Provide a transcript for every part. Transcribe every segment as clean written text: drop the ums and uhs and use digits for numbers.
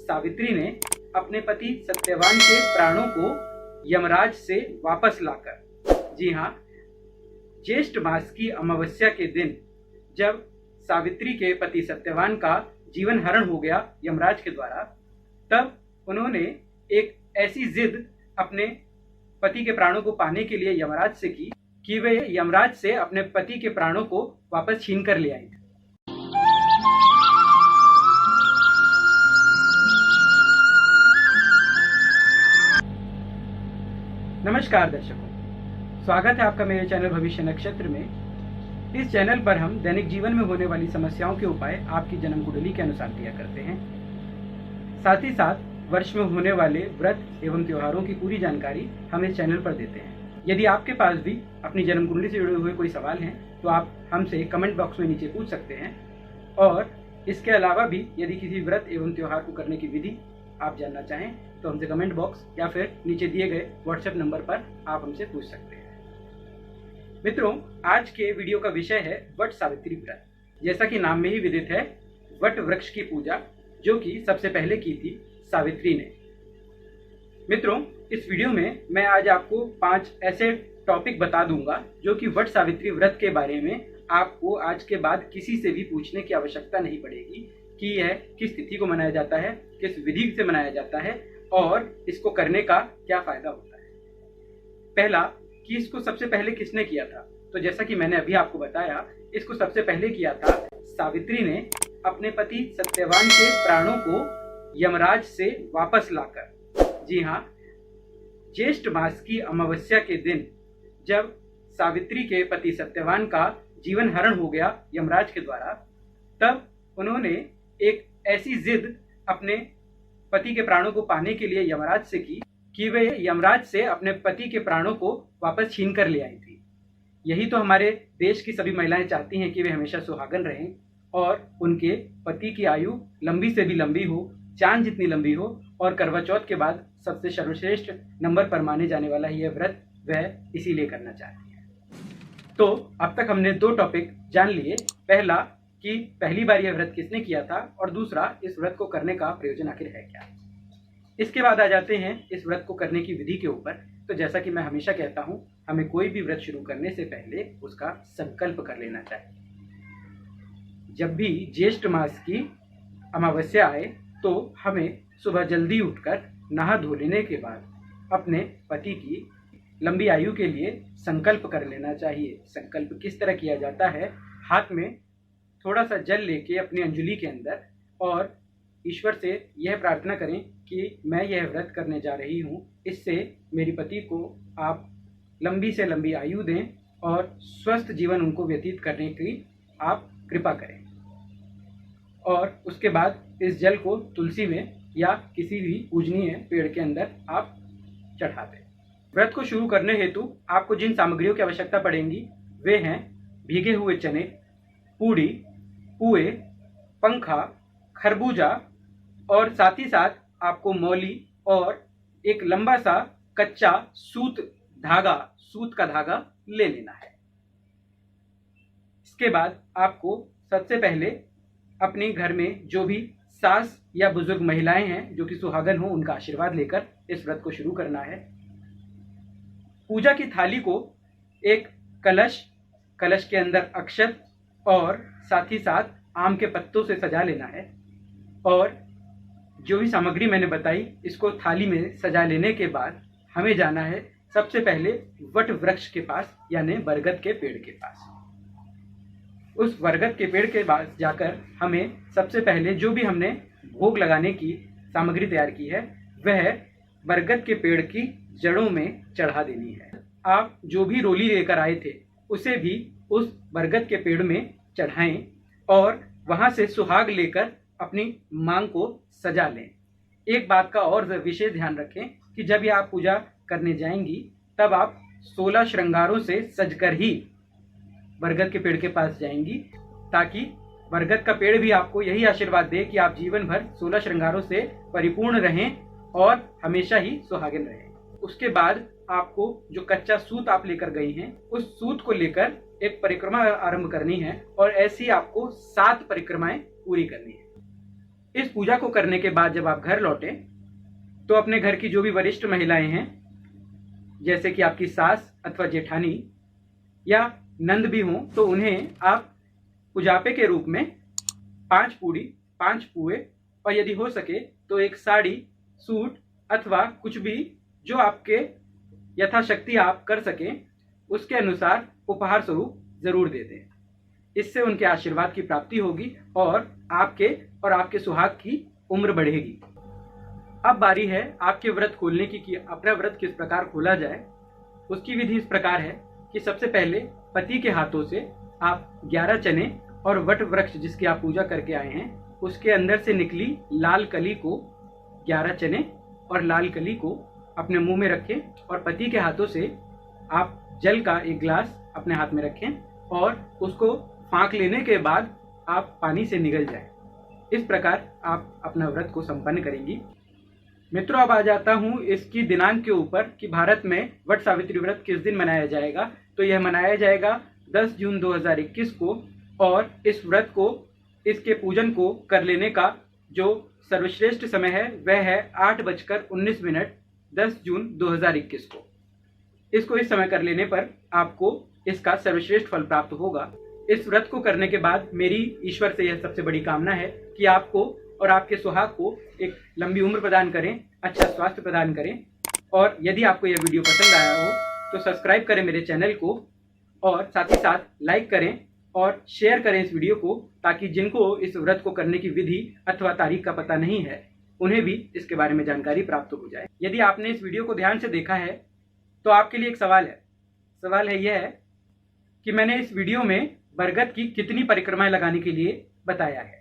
सावित्री ने अपने पति सत्यवान के प्राणों को यमराज से वापस लाकर, जी हाँ, ज्येष्ठ मास की अमावस्या के दिन जब सावित्री के पति सत्यवान का जीवन हरण हो गया यमराज के द्वारा, तब उन्होंने एक ऐसी जिद अपने पति के प्राणों को पाने के लिए यमराज से की कि वे यमराज से अपने पति के प्राणों को वापस छीन कर ले आई। नमस्कार दर्शकों, स्वागत है आपका मेरे चैनल भविष्य नक्षत्र में। इस चैनल पर हम दैनिक जीवन में होने वाली समस्याओं के उपाय आपकी जन्म कुंडली के अनुसार दिया करते हैं। साथ ही साथ वर्ष में होने वाले व्रत एवं त्योहारों की पूरी जानकारी हम इस चैनल पर देते हैं। यदि आपके पास भी अपनी जन्म कुंडली से जुड़े हुए कोई सवाल हैं तो आप हमसे कमेंट बॉक्स में नीचे पूछ सकते हैं। और इसके अलावा भी यदि किसी व्रत एवं त्योहार को करने की विधि आप जानना चाहें तो हमसे कमेंट बॉक्स या फिर नीचे दिए गए व्हाट्सएप नंबर पर आप हमसे पूछ सकते हैं। मित्रों, आज के वीडियो का विषय है वट सावित्री व्रत। जैसा कि नाम में ही विदित है, वट वृक्ष की पूजा जो कि सबसे पहले की थी सावित्री ने। मित्रों, इस वीडियो में मैं आज आपको 5 ऐसे टॉपिक बता दूंगा जो कि वट सावित्री व्रत के बारे में आपको आज के बाद किसी से भी पूछने की आवश्यकता नहीं पड़ेगी कि यह किस तिथि को मनाया जाता है, किस विधि से मनाया जाता है और इसको करने का क्या फायदा होता है। पहला, कि इसको सबसे पहले किसने किया था, तो जैसा कि मैंने अभी आपको बताया, इसको सबसे पहले किया था सावित्री ने अपने पति सत्यवान के प्राणों को यमराज से वापस लाकर, जी हाँ, ज्येष्ठ मास की अमावस्या के दिन जब सावित्री के पति सत्यवान का जीवन हरण हो गया यमराज के द्वारा, तब उन्होंने एक ऐसी जिद अपने पति के प्राणों को पाने के लिए यमराज से की कि वे यमराज से अपने पति के प्राणों को वापस छीन कर ले आई थी। यही तो हमारे देश की सभी महिलाएं चाहती हैं कि वे हमेशा सुहागन रहें और उनके पति की आयु लंबी से भी लंबी हो, चांद जितनी लंबी हो, और करवा चौथ के बाद सबसे सर्वश्रेष्ठ नंबर पर माने जाने वाला यह व्रत वह इसीलिए करना चाहती है। तो अब तक हमने 2 टॉपिक जान लिए। पहला, कि पहली बार यह व्रत किसने किया था, और दूसरा, इस व्रत को करने का प्रयोजन आखिर है क्या। इसके बाद आ जाते हैं इस व्रत को करने की विधि के ऊपर। तो जैसा कि मैं हमेशा कहता हूं, हमें कोई भी व्रत शुरू करने से पहले उसका संकल्प कर लेना चाहिए। जब भी ज्येष्ठ मास की अमावस्या आए तो हमें सुबह जल्दी उठकर नहा धो लेने के बाद अपने पति की लंबी आयु के लिए संकल्प कर लेना चाहिए। संकल्प किस तरह किया जाता है? हाथ में थोड़ा सा जल लेके अपनी अंजुली के अंदर और ईश्वर से यह प्रार्थना करें कि मैं यह व्रत करने जा रही हूँ, इससे मेरी पति को आप लंबी से लंबी आयु दें और स्वस्थ जीवन उनको व्यतीत करने की आप कृपा करें। और उसके बाद इस जल को तुलसी में या किसी भी पूजनीय पेड़ के अंदर आप चढ़ा दें। व्रत को शुरू करने हेतु आपको जिन सामग्रियों की आवश्यकता पड़ेंगी वे हैं भीगे हुए चने, पूड़ी, पुए, पंखा, खरबूजा, और साथ ही साथ आपको मौली और एक लंबा सा कच्चा सूत का धागा ले लेना है। इसके बाद आपको सबसे पहले अपने घर में जो भी सास या बुजुर्ग महिलाएं हैं जो कि सुहागन हो, उनका आशीर्वाद लेकर इस व्रत को शुरू करना है। पूजा की थाली को एक कलश के अंदर अक्षत और साथ ही साथ आम के पत्तों से सजा लेना है। और जो भी सामग्री मैंने बताई, इसको थाली में सजा लेने के बाद हमें जाना है सबसे पहले वट वृक्ष के पास, यानी बरगद के पेड़ के पास। उस बरगद के पेड़ के पास जाकर हमें सबसे पहले जो भी हमने भोग लगाने की सामग्री तैयार की है वह बरगद के पेड़ की जड़ों में चढ़ा देनी है। आप जो भी रोली लेकर आए थे उसे भी उस बरगद के पेड़ में चढ़ाएं और वहां से सुहाग लेकर अपनी मांग को सजा लें। एक बात का और विशेष ध्यान रखें कि जब ये आप पूजा करने जाएंगी तब आप 16 श्रृंगारों से सजकर ही बरगद के पेड़ के पास जाएंगी, ताकि बरगद का पेड़ भी आपको यही आशीर्वाद दे कि आप जीवन भर 16 श्रृंगारों से परिपूर्ण रहें और हमेशा ही सुहागिन रहें। उसके बाद आपको जो कच्चा सूत आप लेकर गई हैं उस सूत को लेकर एक परिक्रमा आरंभ करनी है और ऐसी आपको 7 परिक्रमाएं पूरी करनी है। इस पूजा को करने के बाद जब आप घर लौटें तो अपने घर की जो भी वरिष्ठ महिलाएं हैं, जैसे कि आपकी सास अथवा जेठानी या नंद भी हों, तो उन्हें आप पुजापे के रूप में 5 पूड़ी, 5 पुए और यदि हो सके तो एक साड़ी, सूट अथवा कुछ भी जो आपके यथाशक्ति आप कर सकें उसके अनुसार उपहार स्वरूप जरूर दे दें। इससे उनके आशीर्वाद की प्राप्ति होगी और आपके सुहाग की उम्र बढ़ेगी। अब बारी है आपके व्रत खोलने की कि अपना व्रत किस प्रकार खोला जाए। उसकी विधि इस प्रकार है कि सबसे पहले पति के हाथों से आप 11 चने और वट वृक्ष जिसकी आप पूजा करके आए हैं उसके अंदर से निकली लाल कली को, 11 चने और लाल कली को अपने मुंह में रखें और पति के हाथों से आप जल का एक गिलास अपने हाथ में रखें और उसको फाँक लेने के बाद आप पानी से निगल जाएं। इस प्रकार आप अपना व्रत को संपन्न करेंगी। मित्रों, अब आ जाता हूँ इसकी दिनांक के ऊपर कि भारत में वट सावित्री व्रत किस दिन मनाया जाएगा। तो यह मनाया जाएगा 10 जून 2021 को और इस व्रत को, इसके पूजन को कर लेने का जो सर्वश्रेष्ठ समय है वह है 8:19 10 जून 2021 को। इसको इस समय कर लेने पर आपको इसका सर्वश्रेष्ठ फल प्राप्त होगा। इस व्रत को करने के बाद मेरी ईश्वर से यह सबसे बड़ी कामना है कि आपको और आपके सुहाग को एक लंबी उम्र प्रदान करें, अच्छा स्वास्थ्य प्रदान करें। और यदि आपको यह वीडियो पसंद आया हो तो सब्सक्राइब करें मेरे चैनल को और साथ ही साथ लाइक करें और शेयर करें इस वीडियो को, ताकि जिनको इस व्रत को करने की विधि अथवा तारीख का पता नहीं है उन्हें भी इसके बारे में जानकारी प्राप्त हो जाए। यदि आपने इस वीडियो को ध्यान से देखा है तो आपके लिए एक सवाल है यह है कि मैंने इस वीडियो में बरगद की कितनी परिक्रमाएं लगाने के लिए बताया है।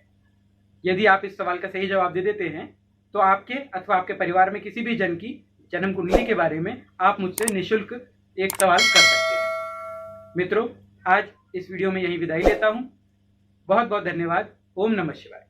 यदि आप इस सवाल का सही जवाब दे देते हैं तो आपके अथवा आपके परिवार में किसी भी जन की जन्म कुंडली के बारे में आप मुझसे निःशुल्क एक सवाल कर सकते हैं। मित्रों, आज इस वीडियो में यही विदाई लेता हूं। बहुत बहुत धन्यवाद। ओम नमः शिवाय।